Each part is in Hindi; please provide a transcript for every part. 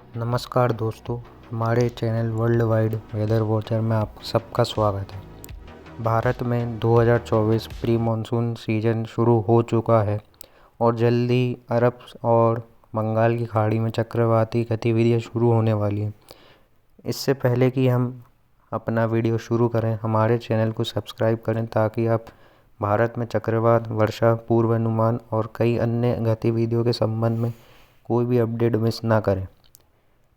नमस्कार दोस्तों, हमारे channel World Wide Weather Watcher में आप सबका स्वागत है। भारत में 2024 प्री मानसून सीजन शुरू हो चुका है और जल्दी अरब और बंगाल की खाड़ी में चक्रवाती गतिविधियां शुरू होने वाली हैं। इससे पहले कि हम अपना वीडियो शुरू करें, हमारे चैनल को सब्सक्राइब करें ताकि आप भारत में चक्रवात, वर्षा पूर्वानुमान और कई अन्य गतिविधियों के संबंध में कोई भी अपडेट मिस ना करें।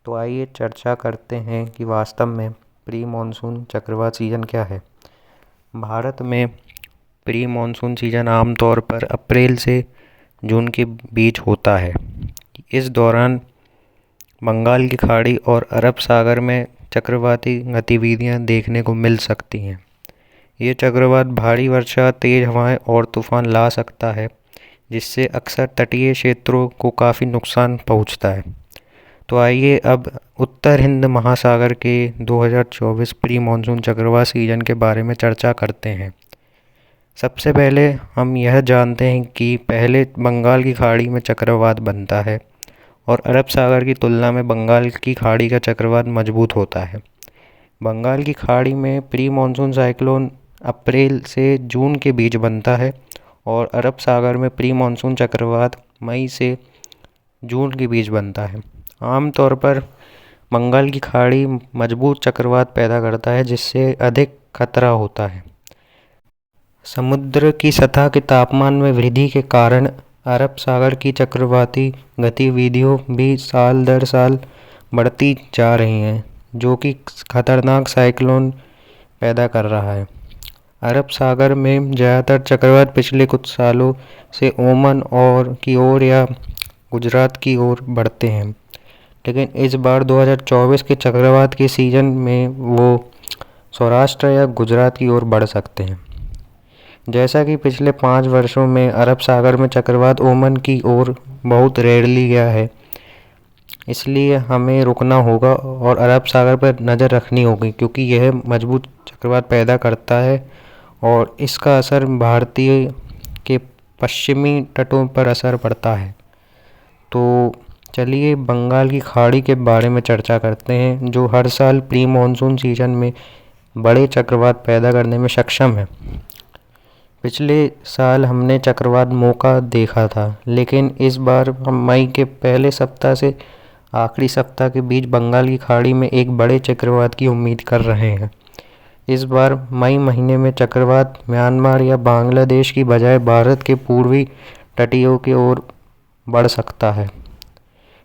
तो आइए चर्चा करते हैं कि वास्तव में प्री मानसून चक्रवात सीजन क्या है। भारत में प्री मानसून सीजन आमतौर पर अप्रैल से जून के बीच होता है। इस दौरान बंगाल की खाड़ी और अरब सागर में चक्रवाती गतिविधियां देखने को मिल सकती हैं। ये चक्रवात भारी वर्षा, तेज हवाएं और तूफान ला सकता है, जिससे अक्सर तटीय क्षेत्रों को काफ़ी नुकसान पहुंचता है। तो आइए अब उत्तर हिंद महासागर के 2024 प्री मानसून चक्रवात सीजन के बारे में चर्चा करते हैं। सबसे पहले हम यह जानते हैं कि पहले बंगाल की खाड़ी में चक्रवात बनता है और अरब सागर की तुलना में बंगाल की खाड़ी का चक्रवात मजबूत होता है। बंगाल की खाड़ी में प्री मानसून साइक्लोन अप्रैल से जून के बीच बनता है और अरब सागर में प्री मानसून चक्रवात मई से जून के बीच बनता है। आमतौर पर बंगाल की खाड़ी मजबूत चक्रवात पैदा करता है, जिससे अधिक खतरा होता है। समुद्र की सतह के तापमान में वृद्धि के कारण अरब सागर की चक्रवाती गतिविधियों भी साल दर साल बढ़ती जा रही हैं, जो कि खतरनाक साइक्लोन पैदा कर रहा है। अरब सागर में ज़्यादातर चक्रवात पिछले कुछ सालों से ओमान और की ओर या गुजरात की ओर बढ़ते हैं, लेकिन इस बार 2024 के चक्रवात के सीजन में वो सौराष्ट्र या गुजरात की ओर बढ़ सकते हैं। जैसा कि पिछले 5 वर्षों में अरब सागर में चक्रवात ओमान की ओर बहुत रेयरली गया है, इसलिए हमें रुकना होगा और अरब सागर पर नज़र रखनी होगी, क्योंकि यह मजबूत चक्रवात पैदा करता है और इसका असर भारतीय के पश्चिमी तटों पर असर पड़ता है। तो चलिए बंगाल की खाड़ी के बारे में चर्चा करते हैं, जो हर साल प्री मानसून सीजन में बड़े चक्रवात पैदा करने में सक्षम है। पिछले साल हमने चक्रवात मोका देखा था, लेकिन इस बार हम मई के पहले सप्ताह से आखिरी सप्ताह के बीच बंगाल की खाड़ी में एक बड़े चक्रवात की उम्मीद कर रहे हैं। इस बार मई महीने में चक्रवात म्यांमार या बांग्लादेश की बजाय भारत के पूर्वी तटियों की ओर बढ़ सकता है।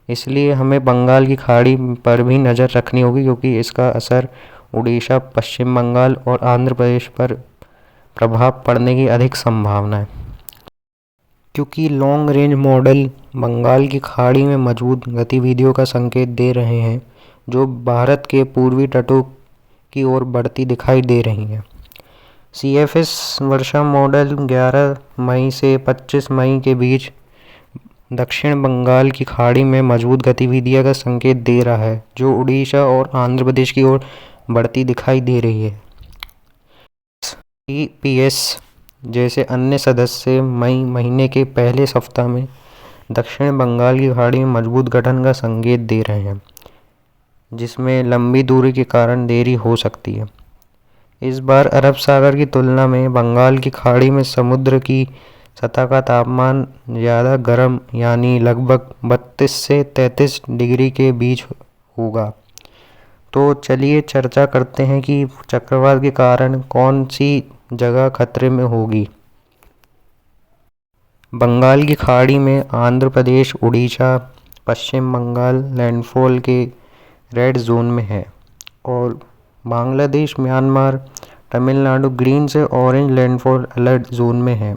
इसलिए हमें बंगाल की खाड़ी पर भी नज़र रखनी होगी, क्योंकि इसका असर उड़ीसा, पश्चिम बंगाल और आंध्र प्रदेश पर प्रभाव पड़ने की अधिक संभावना है। क्योंकि लॉन्ग रेंज मॉडल बंगाल की खाड़ी में मजबूत गतिविधियों का संकेत दे रहे हैं, जो भारत के पूर्वी तटों की ओर बढ़ती दिखाई दे रही हैं। CFS वर्षा मॉडल 11 मई से 25 मई के बीच दक्षिण बंगाल की खाड़ी में मजबूत गतिविधियों का संकेत दे रहा है, जो उड़ीसा और आंध्र प्रदेश की ओर बढ़ती दिखाई दे रही है। EPS जैसे अन्य सदस्य मई महीने के पहले सप्ताह में दक्षिण बंगाल की खाड़ी में मजबूत गठन का संकेत दे रहे हैं, जिसमें लंबी दूरी के कारण देरी हो सकती है। इस बार अरब सागर की तुलना में बंगाल की खाड़ी में समुद्र की सतह का तापमान ज़्यादा गर्म, यानी लगभग 32 से 33 डिग्री के बीच होगा। तो चलिए चर्चा करते हैं कि चक्रवात के कारण कौन सी जगह खतरे में होगी। बंगाल की खाड़ी में आंध्र प्रदेश, उड़ीसा, पश्चिम बंगाल लैंडफॉल के रेड जोन में है और बांग्लादेश, म्यांमार, तमिलनाडु ग्रीन से ऑरेंज लैंडफॉल अलर्ट जोन में है।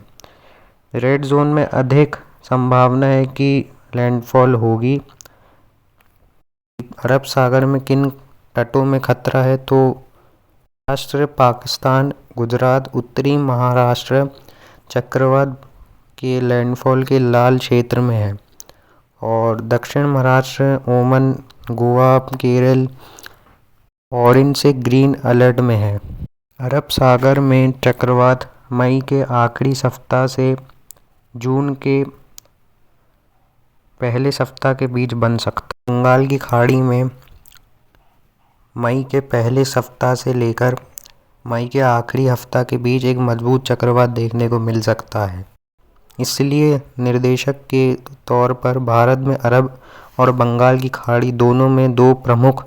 रेड जोन में अधिक संभावना है कि लैंडफॉल होगी। अरब सागर में किन तटों में खतरा है, तो महाराष्ट्र, पाकिस्तान, गुजरात, उत्तरी महाराष्ट्र चक्रवात के लैंडफॉल के लाल क्षेत्र में है और दक्षिण महाराष्ट्र, ओमान, गोवा, केरल ऑरेंज से ग्रीन अलर्ट में है। अरब सागर में चक्रवात मई के आखिरी सप्ताह से जून के पहले सप्ताह के बीच बन सकता है। बंगाल की खाड़ी में मई के पहले सप्ताह से लेकर मई के आखिरी हफ्ता के बीच एक मजबूत चक्रवात देखने को मिल सकता है। इसलिए निर्देशक के तौर पर भारत में अरब और बंगाल की खाड़ी दोनों में 2 प्रमुख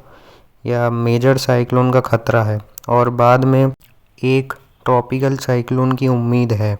या मेजर साइक्लोन का खतरा है और बाद में एक ट्रॉपिकल साइक्लोन की उम्मीद है।